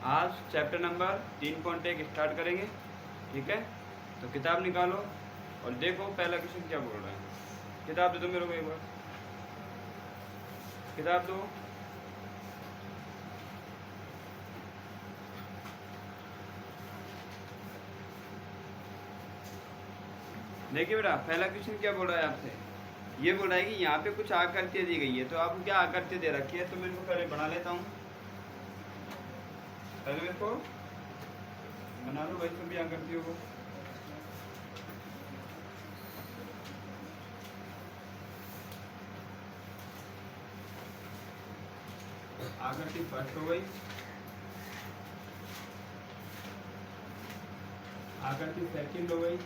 आज chapter number 3.1 start करेंगे। ठीक है, तो किताब निकालो और देखो पहला क्वेश्चन क्या बोल रहा है। किताब दे दो मेरे को एक बार, किताब दो। देखिए बेटा, पहला क्वेश्चन क्या बोल रहा है आपसे, ये बोल रहा है कि यहाँ पे कुछ आकृतियाँ दी गई है। तो आपको क्या आकृतियाँ दे रखी है, तो मैं इनको पहले बना लेता हूँ। पहले मेरे को बना लो भाई सभी आकृतियों को। आकृति फर्स्ट हो गई, आकृति सेकंड हो गई,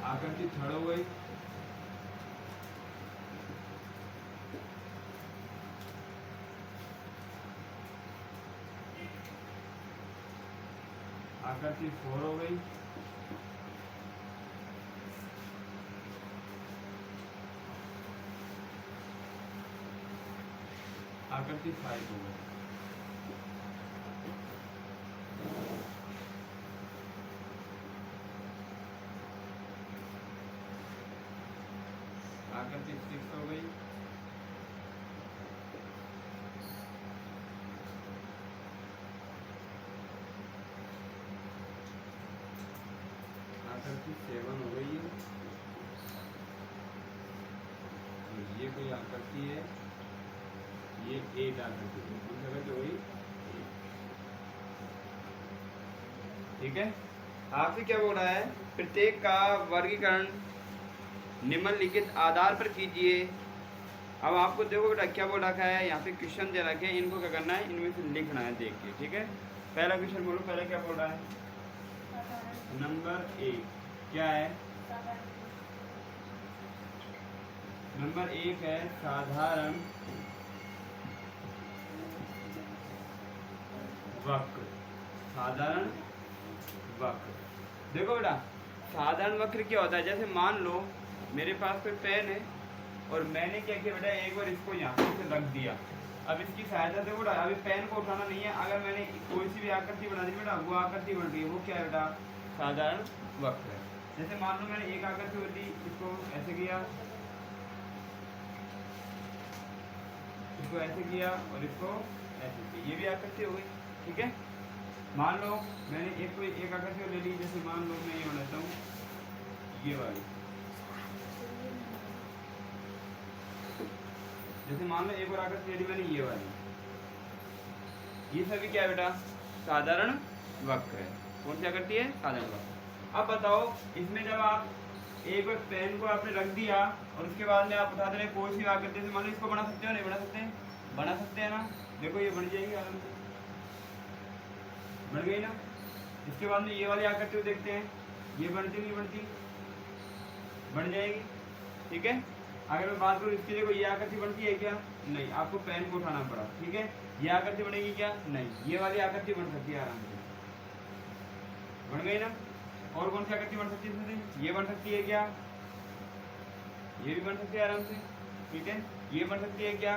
आकृति थर्ड हो गई, आकृति फोर हो गई, आकृति फाइव हो गई। आकृति सिक्स हो गई, आकृति सेवन हो गई है, और ये कोई आकृति है, ये एट आकृति है, कौन सी आकृति हो गई? ठीक है, आपसे क्या बोल रहा है, प्रत्येक का वर्गीकरण निम्नलिखित आधार पर कीजिए। अब आपको देखो बेटा क्या बोल रखा है, यहाँ पे क्वेश्चन दे रखे हैं, इनको क्या करना है, इनमें से लिखना है देख के। ठीक है, पहला क्वेश्चन बोलो, पहला क्या बोल रहा है, नंबर एक क्या है, नंबर एक है साधारण वक्र। साधारण वक्र, देखो बेटा साधारण वक्र क्या होता है, जैसे मान लो मेरे पास कोई पेन है और मैंने क्या किया बेटा, एक बार इसको यहाँ से रख दिया। अब इसकी सहायता से बेटा अभी पेन को उठाना नहीं है, अगर मैंने कोई सी भी आकृति बना दी बेटा, वो आकृति बन रही है, वो क्या है बेटा, साधारण वक्र है। जैसे मान लो मैंने एक आकृति बना दी, इसको ऐसे किया, इसको ऐसे किया और इसको ऐसे किया, ये भी आकृति हो गई। ठीक है, मान लो मैंने एक आकृति ले ली, जैसे मान लो मैं ये बनाता हूँ, ये वाली, जैसे मान लो एक और आकृति ले ली मैंने, ये वाली, ये सभी क्या है बेटा, साधारण वक्र है। कौन सी आकृति है, साधारण वक्र। अब बताओ, इसमें जब आप एक बार पेन को आपने रख दिया और उसके बाद में आप उठा दे रहे कोई सी आकृति से, मान लो इसको बना सकते हो, नहीं बना सकते, बना सकते हैं ना। देखो ये बन जाएगी आराम से, बन गई ना। इसके बाद में ये वाली आकृति को देखते हैं, ये बनती नहीं बनती, बन जाएगी। ठीक है, अगर मैं बात करूँ इसके लिए, ये आकृति बनती है क्या, नहीं, आपको पेन को उठाना पड़ा। ठीक है, ये आकृति बनेगी क्या, नहीं, ये वाली आकृति बन सकती है आराम से, बन गई ना। और कौन सी आकृति बन सकती है इसमें, ये बन सकती है क्या, ये भी बन सकती है आराम से। ठीक है, ये बन सकती है क्या,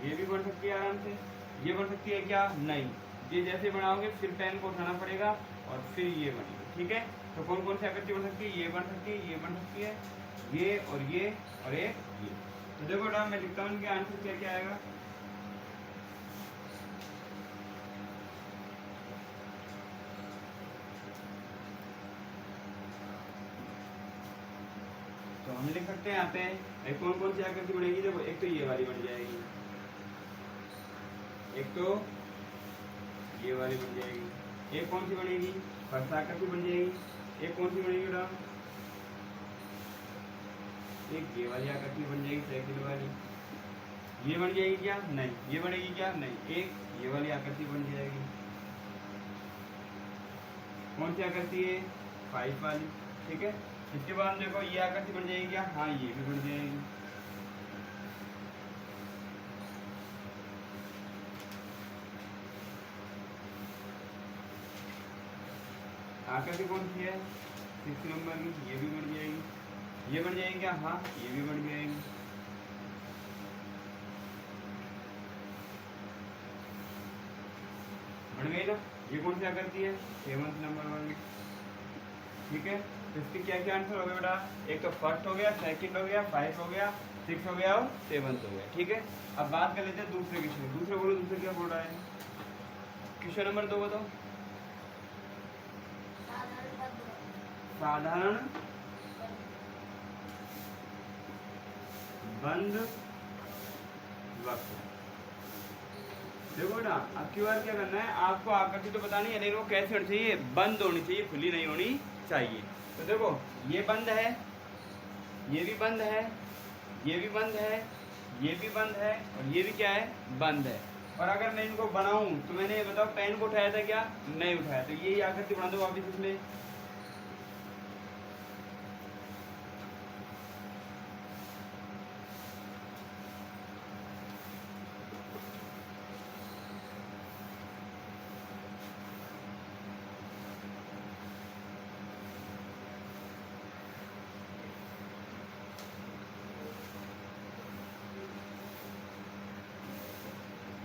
ये भी बन सकती है आराम से। ये बन सकती है क्या, नहीं, ये जैसे बनाओगे फिर पेन को उठाना पड़ेगा और फिर ये बनेगी। ठीक है, तो कौन कौन सी आकृति बन सकती है, ये बन सकती है, ये बन सकती है, ये और ये और एक ये। तो देखो बेटा मैं लिखता हूँ इनके आंसर क्या क्या आएगा। तो हम लिख सकते हैं यहाँ पे कौन कौन सी आकृति बनेगी। देखो एक तो ये वाली बन जाएगी, एक तो ये वाली बन जाएगी, एक कौन सी बनेगी, फर्स्ट आकृति बन जाएगी, एक कौन सी बनेगी बेटा, एक ये वाली आकृति बन जाएगी, सेकंड वाली, ये बन जाएगी क्या, नहीं, ये बनेगी क्या, नहीं, एक ये वाली आकृति बन जाएगी। कौन सी आकृति है, फाइव वाली। ठीक है, इसके बाद देखो ये आकृति बन जाएगी क्या, हाँ ये भी बन जाएगी। आकृति कौन सी है, 6 नंबर की, ये भी बन जाएगी। ये बन जाएगी क्या? हाँ, ये भी बन जाएगी। बन गई ना? ये कौन सी आकृति है? 7th नंबर बन गई। ठीक है, तो इसके क्या क्या आंसर हो गया बेटा? एक तो फर्स्ट हो गया, सेकंड हो गया, 5 हो गया, 6 हो गया और 7th हो गया। ठीक है, अब बात कर लेते हैं दूसरे क्वेश्चन। दूसरे बोलो, दूसरे क्या बोल रहा है? क्वेश्चन नंबर 2 बताओ। साधारण बंद वक्र। देखो बेटा, अब की बार क्या करना है आपको? आकृति तो बतानी है, लेकिन वो कैसे होनी चाहिए? बंद होनी चाहिए, खुली नहीं होनी चाहिए। तो देखो, ये बंद है, ये भी बंद है, ये भी बंद है, ये भी बंद है, और ये भी क्या है? बंद है। और अगर मैं इनको बनाऊं तो मैंने बताओ पेन को उठाया था क्या? नहीं उठाया। तो यही आकृति बना दो वापिस इसमें।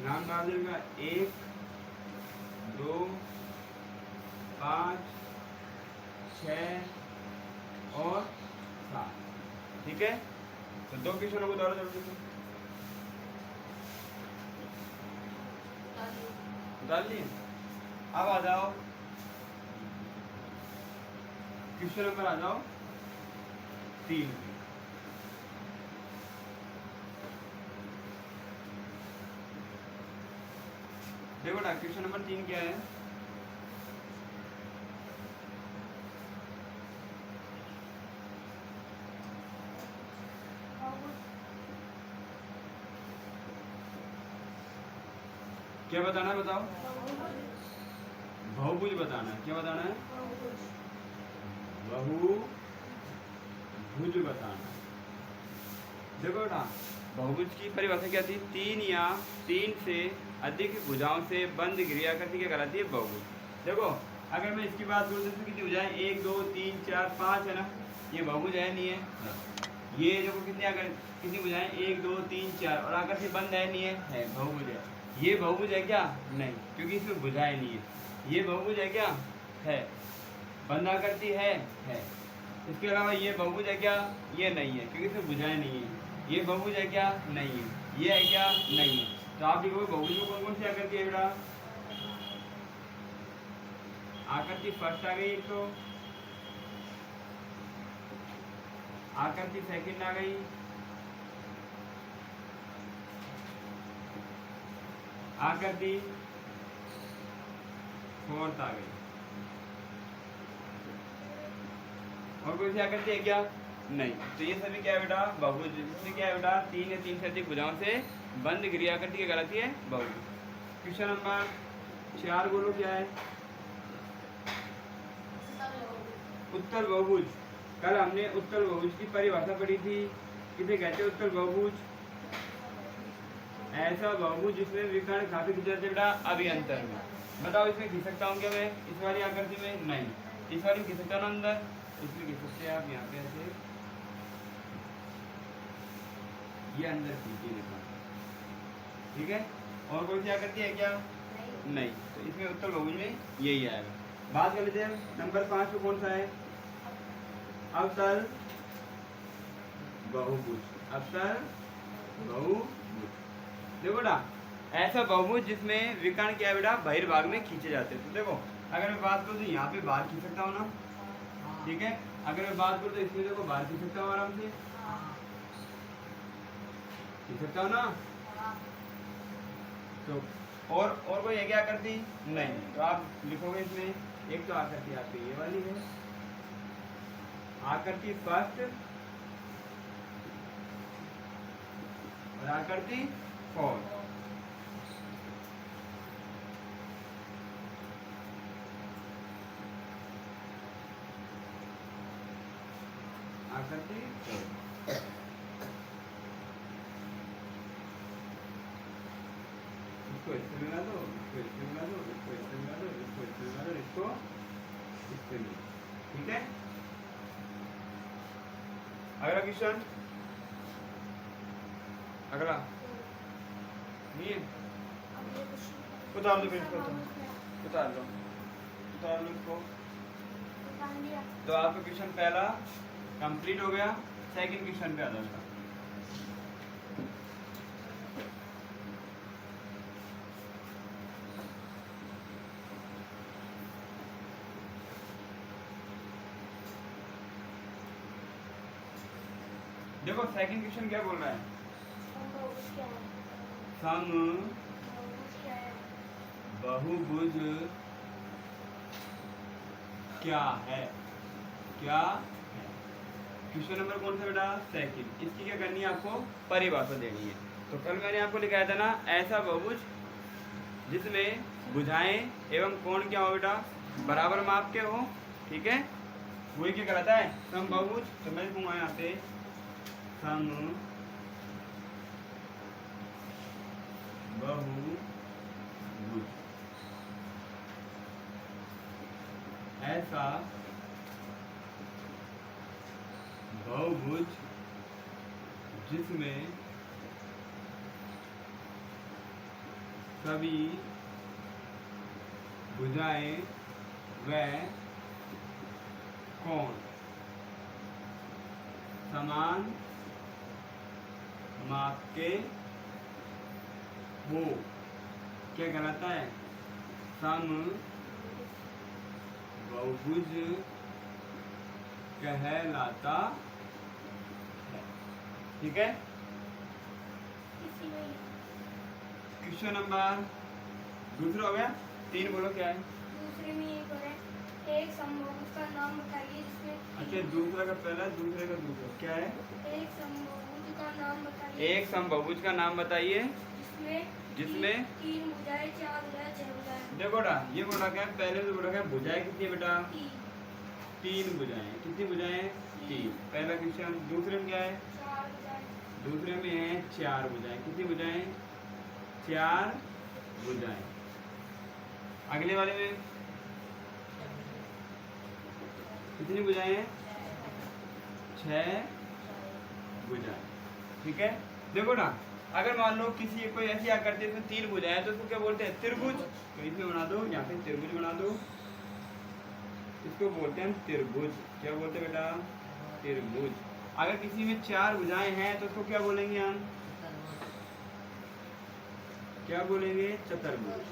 नाम डाल देगा 1 2 5 6 और 7। ठीक है, तो 2 क्वेश्चनों को दोबारा जल्दी से डाल लिए। अब आ जाओ क्वेश्चन नंबर, आ जाओ 3। देखो ना, क्वेश्चन नंबर 3 क्या है? क्या बताना है बताओ? बहुभुज बताना है। क्या बताना है? बहुभुज बताना है। देखो बेटा, बहुभुज की परिभाषा क्या थी? 3 या 3 से अधिक भुजाओं से बंद गृहाकृति क्या कहलाती है? बहुभुज। देखो, अगर मैं इसकी बात करूँ तो कितनी भुजाएं? 1 2 3 4 5 है ना? ये बहुभुज है नहीं है? ये देखो कितनी कितनी भुजाएं? 1 2 3 4, और आकृति बंद है नहीं है? बहुभुज है। ये बहुभुज है क्या? नहीं, क्योंकि इसमें भुजाएं नहीं है। ये बहुभुज है क्या? है। बंद आकृति है? इसके अलावा ये बहुभुज है क्या? ये नहीं है, क्योंकि इसमें भुजाएं नहीं है। ये बहुभुज है क्या? नहीं है। ये है क्या? नहीं है। तो आप देखो बहुभुज में कौन कौन सी आकृति है बेटा? आकृति फर्स्ट आ गई, तो आकृति सेकंड आ गई, आकृति फोर्थ आ गई, और कोई सी आकृति है क्या? नहीं। तो ये सभी क्या है बेटा? बहुभुज। इसमें क्या है बेटा? 3 या 3 से अधिक भुजाओं से बंद गृहाकृति क्या कहलाती है? बहुभुज। क्वेश्चन नंबर 4 बोलो, क्या है? उत्तल बहुभुज। कल हमने उत्तल बहुभुज की परिभाषा पढ़ी थी। किसे कहते हैं उत्तल बहुभुज? ऐसा बहुभुज जिसमें विकर्ण काफी खिंच जाते बेटा अभियंतर में। बताओ, इसमें खींच सकता हूँ क्या मैं इस वाली आकृति में? नहीं। इस वाली में खींच सकता हूँ अंदर? इसमें खींच सकते हैं आप यहाँ पे ऐसे, ये अंदर खींचिए देखो। ठीक है, और कोई सी आकृति है क्या? नहीं। तो इसमें उत्तल बहुभुज में यही आएगा। बात कर लेते हैं नंबर 5 में, कौन सा है? अवतल बहुभुज। अवतल बहुभुज। देखो बेटा, ऐसा बहुभुज जिसमें विकर्ण क्या है बेटा? बहिर्भाग में खींचे जाते हैं। तो देखो, अगर मैं बात करूँ तो यहाँ पे बाहर खींच सकता हूँ ना? ठीक है, अगर मैं बात करूँ तो इसमें देखो बाहर खींच सकता हूँ आराम से, खींच सकता हूँ ना? तो और कोई है क्या आकृति? नहीं। तो आप लिखोगे इसमें, एक तो आकृति आपकी ये वाली है, आकृति फर्स्ट और आकृति फोर्थ। आकृति इसको इससे मिला दो, इसको इससे मिला दो, इसको इससे मिला दो, इसको इससे मिला दो, इसको इससे मिला। ठीक है, अगला क्वेश्चन, अगला नहीं है, उतार दो फिर, उतार लो इसको। तो आपका क्वेश्चन पहला कंप्लीट हो गया। सेकंड क्वेश्चन पे आ जाता। देखो सेकंड क्वेश्चन क्या बोल रहा है, सम बहुभुज क्या है, क्या है। क्वेश्चन नंबर कौन सा बेटा, सेकंड। इसकी क्या करनी है, आपको परिभाषा देनी है। तो कल मैंने आपको लिखाया था ना, ऐसा बहुभुज जिसमें भुजाएं एवं कोण क्या हो बेटा, बराबर माप के हो, ठीक है। वही क्या कहलाता है, सम बहुभुज। तो मैं लिखूंगा यहाँ पे सम बहुभुज, ऐसा बहुभुज जिसमें सभी भुजाएं व कोण समान माप के हो, क्या कहलाता है, सम बहुभुज कहलाता है, ठीक है। क्वेश्चन नंबर दूसरा हो गया। 3 बोलो क्या है, दूसरे में एक समबाहुभुज का नाम बताइए जिसमें, अच्छा दूसरा का पहला, दूसरे का दूसरा क्या है, एक समबाहुभुज का नाम बताइए, एक समबाहुभुज का नाम बताइए जिसमें 3 भुजाएं, 4 भुजाएं, 6 भुजाएं। देखो बेटा ये बोला क्या, पहले तो बोला क्या, भुजाएं कितनी है बेटा, 3 भुजाएं। कितनी भुजाएं, 3। पहला क्वेश्चन। दूसरे में क्या है, 4 भुजाएं। दूसरे में है 4 भुजाएं। कितनी भुजाएं, 4 भुजाएं। अगले वाले में कितनी भुजाएं हैं, 6 भुजाएं, ठीक है। देखो ना, अगर मान लो किसी कोई ऐसी आकृति में 3 भुजाएं, तो उसको क्या बोलते हैं, त्रिभुज। तो इसमें बना दो, यहाँ पे त्रिभुज बना दो, इसको बोलते हैं त्रिभुज। क्या बोलते हैं बेटा, त्रिभुज। अगर किसी में 4 भुजाएं हैं तो उसको क्या बोलेंगे हम, क्या बोलेंगे, चतुर्भुज,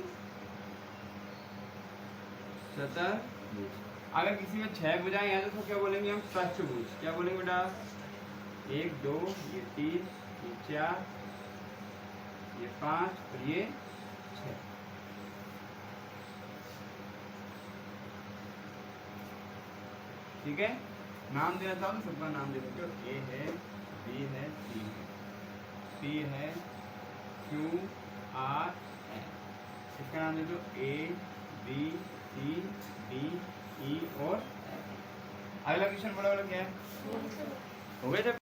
चतुर्भुज। अगर किसी में 6 भुजाएं हैं तो उसको क्या बोलेंगे हम, षष्ठभुज। क्या बोलेंगे बेटा, 1 2 ये 3 ये 4 ये 5 और ये 6। ठीक है। नाम देना चाहो तो सबका नाम दे सकते हो, ए है, बी है, सी है, पी है, क्यू आर है। इसका नाम दे दो A B C D E और एफ। अगला क्वेश्चन बड़ा वाला क्या है, हो गया जब